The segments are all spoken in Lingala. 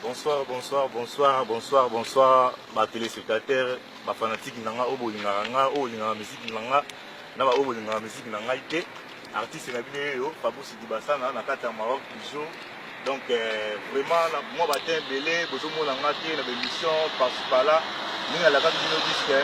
Bonsoir, bonsoir, bonsoir, bonsoir, bonsoir, ma téléspectateurs, ma fanatique nanga obo linganga, o linganga musique nanga, na ba obo linganga musique nanga ite, artiste na bino yo, Fabrice Dibasana na kata Maroc toujours. Donc vraiment moi batin belé, bozo mo nanga te na émission par là, ninga la kata bino disque.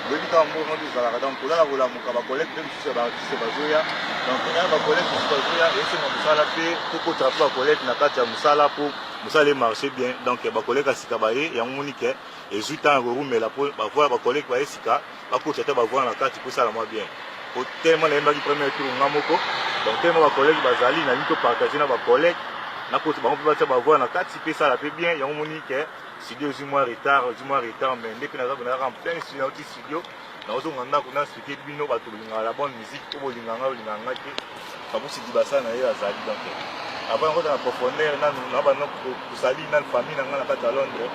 Le but en mouvement du Zara, donc là la muka ba collecte même si c'est ba artiste bazoya, donc là ba collecte sur bazoya et c'est mon musala pe, pour traper ba collecte na kata musala pour vous allez marcher bien, donc les collègues à Sikabaye, il y a un unique, et juste un roux, mais la voir les collègues à Sika, la côte va voir la carte, pour ça la moi bien. Pour tellement les gens qui prennent le tour, donc tellement les collègues Bazali, n'a pas partagé nos collègues, la côte va voir la carte, si ça la fait bien, il y a un unique, si 2 mois retard, mais dès que nous avons en plein studio, nous avons expliqué la bonne musique, pour les gens, Fabrice Dibasana et Azali, donc. Avant on a profondeur nous avons kusali na famille na kata Londres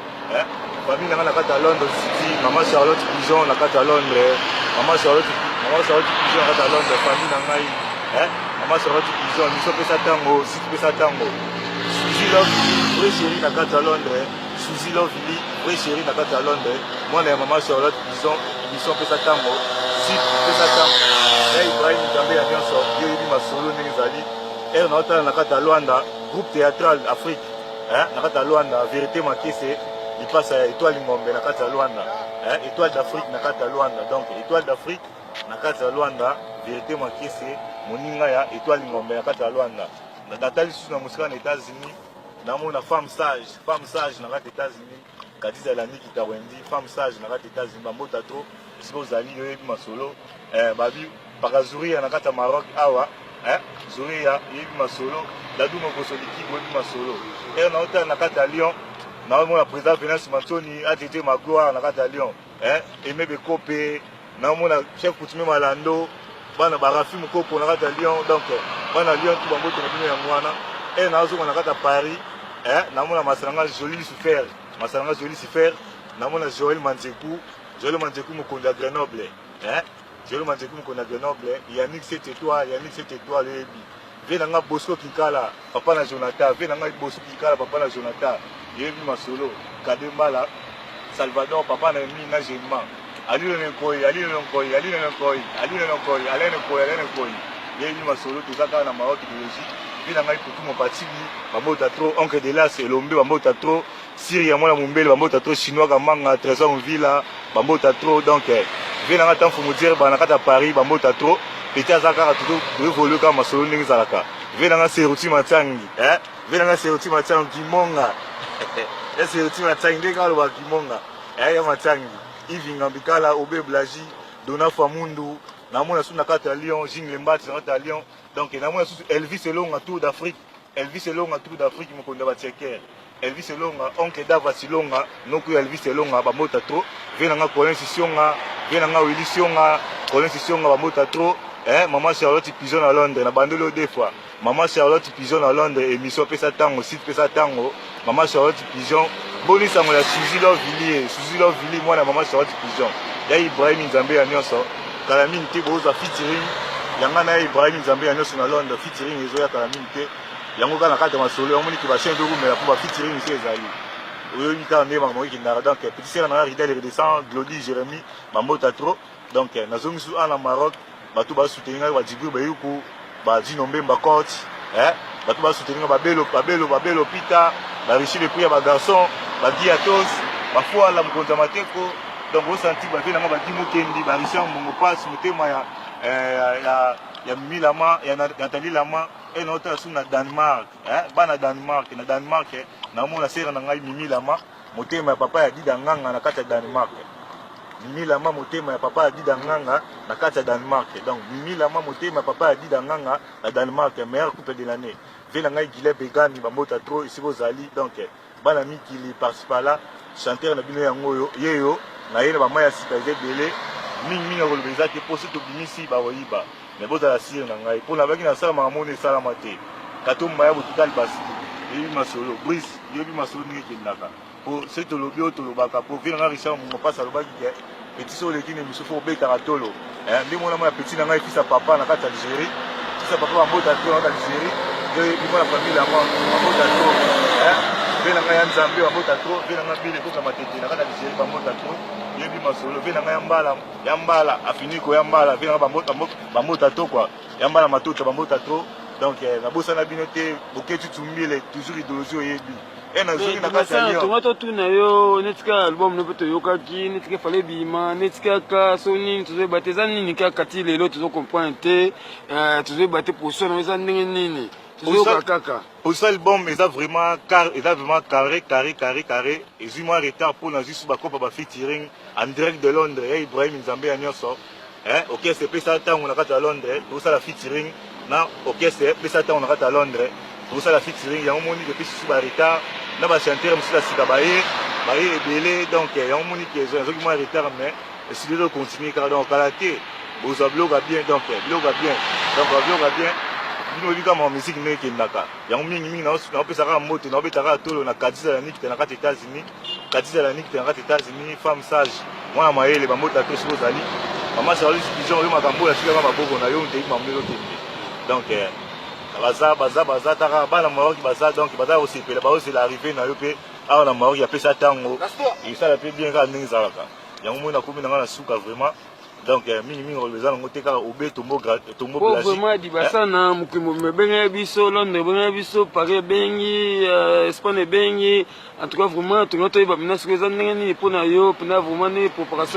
famille na kata Londres city maman Charlotte Pigeon na kata Londres maman Charlotte Pigeon na kata Londres famille na ngai maman Charlotte Pigeon ni so pesa tango city pesa tango Suzy Love vrai chérie na kata Londres Suzy Love vrai chérie na kata Londres moi na maman Charlotte Pigeon ni so pesa tango city pesa tango Ibrahim Nzambe ya nyonso yo yebi masolo ndenge et on a nakata Luanda groupe théâtral Afrique nakata Luanda vérité makese il passe à étoile ngombe nakata Luanda étoile d'Afrique nakata Luanda donc étoile d'Afrique nakata Luanda vérité makese moninga ya étoile ngombe nakata Luanda natali sous na musika na États-Unis na mona femme sage nakata États-Unis Kadiza Lani Kitawendi femme sage nakata États-Unis bambota trop siko zali yo yebi masolo babi pakazuri nakata Maroc awa Zoria, Yebi Masolo, Dadou Mokosoliki, Yebi Masolo. Et on a autant na kata Lyon, na mon président Venance Mantoni, ATT Magloire na kata Lyon, Aimé Bekope, na mon chef coutumier Malando, bana barafi Moko na kata Lyon, donc bana Lyon tout bango tena ya mwana. Et na zo na kata Paris, na mon Masalanga Joli Soufer, Masalanga Joli Soufer, na mon Joël Manzekou Mokonda Grenoble, Je le mange comme on a Grenoble, Yannick 7 étoiles, le Ebi. Venanga Bosco Kikala, papa na Jonathan, venanga Bosco Kikala, papa na Jonathan, Yebi Masolo, Kadembala, Salvador, papa na Mi na Gemma. Ali le Nkoi, Yebi Masolo, tout ça na Maroc idéologie. Venanga pour mon parti, Bambota trop, oncle de là, c'est l'ombe, Bambota trop, Syria, moi la Mumbele, Bambota trop, Chinois, Gamanga, Trésor Villa, Bambota trop, donc. Venanga tant faut me dire banakata Paris bambota trop petit azaka tout évoluer comme masolo ndenge zalaka venanga seruti matsangi venanga seruti matsangi kimonga seruti matsangi ndeka lo kimonga ya matsangi ivinga bikala obe blaji dona famundu na mona suna kata Lyon jingle mbati na kata Lyon donc na mona Elvis Elonga Tour d'Afrique mokonda ba tcheker Elvis Elonga oncle Dava Silonga noku Elvis Elonga bambota trop venanga coïncidence venanga Willy Sionga coïncidence bambota trop maman Charlotte Pigeon à Londres na bandelo deux fois maman Charlotte Pigeon à Londres émission pesa tango site pesa tango maman Charlotte Pigeon boni sango la Suzy Love Villiers moi na maman Charlotte Pigeon ya Ibrahim Nzambe ya nyonso kalamine te boza featuring yanga na Ibrahim Nzambe ya nyonso na Londres featuring ezo ya kalamine te yango kana kata masolo omoni ki ba chaîne de roue mais la pour ba featuring c'est ezali oyo yika ndema mo ki ndara donc petit sœur na Ridel redescend Glody Jérémy bambota trop donc nazongi su ana Maroc batu ba soutenir ba Djibril Bayuku ba Dinombe Mbakot batu ba soutenir ba Belo Pita ba Richie le prix ba garçon ba Diatos ba foi la mkonza mateko donc vous senti ba vena ba Dimo Kendi ba Richie Mongo passe mutema ya Milama ya Nathalie Lama et notre sous na Danemark bana Danemark na mona sera na ngai Mimi Lama motema ya papa ya Dida Nganga na kata Danemark Mimi Lama motema ya papa ya Dida Nganga na kata Danemark donc Mimi Lama motema ya papa ya Dida Nganga na Danemark meilleur couple de l'année vena ngai Gile Begani bambota trop ici Bozali donc bana mikili participe là chanteur na bino yango yeyo na yena ba maya sikaze belé mingi na kolobeza te poso to bimisi ba woyiba mais boza la sire na ngai pour la baki na sala mamone sala mate katomba ya botikali basi yebi masolo brise yebi masolo ndenge kendaka po se tolobi tolobaka po vina na Richard mo pasa lobaki ke petit so le kine miso fo beta ratolo ndi mona ma petit na ngai fisa papa na kata Algérie fisa papa mbota to na Algérie bima la famille yango bamota tro ve na ngai ya nzambe bamota tro ve na ngai bile koka matete na kati ya Algérie bamota tro yebi masolo ve na ngai ya mbala afiniko ya mbala ve na ngai bamota to kwa ya mbala matota bamota tro donc nabosana bino te boketi tumbile toujours idéologie oyebi nazongi na kati ya tonga totuna yo netika album nope toyokaki netika fale bima netikaka so nini tozoyeba te eza nini kaka ti lelo tozokomprendre te tozoyeba te position na eza ndenge nini tozoyoka kaka position album eza vraiment carré ezwi mwa retard mpona zwi su bakopa bafeaturing en direct de Londres ya Ibrahim Nzambe ya nyonso orchestre epesa ntango na kati ya Londres tokosala featuring na orchestre epesa ntango na kati ya Londres tokosala featuring yango moni epesi su baretard na bachanteur mosusu ya sika baye ebele donc yango moni ke ezoki mwa retard mais esili tocontinue kaka donc kala te bozwa biloka bien donc biloka bien bino oyebi kama musique ndenge ekendaka yango mingimingi naopesa kaka moto naobeta kaka tolo na kadisa la niki te na kati États-Unis femme sage mwana mayele bamota to soki ozali mama charlotte pigeon oyo makambo oyo asikaka maboko na yo nteyi mamelo okende donc baza taka bana maroki baza donc baza kosepela baozela arrivé na yo mpe awa na maroki apesa ntango esala mpe bien kaka ndenge ezalaka yango moi nakomi na ngai na suka vraiment donc mingimingi eza nango te kaka obe tombo vraiment dibasana mokimo ebengi biso Londres ebengi biso Paris ebengi Espagne ebengi en tout cas vraiment tonga toyeba mpena soki eza ndenge nini mpona yo mpena vraiment ne préparation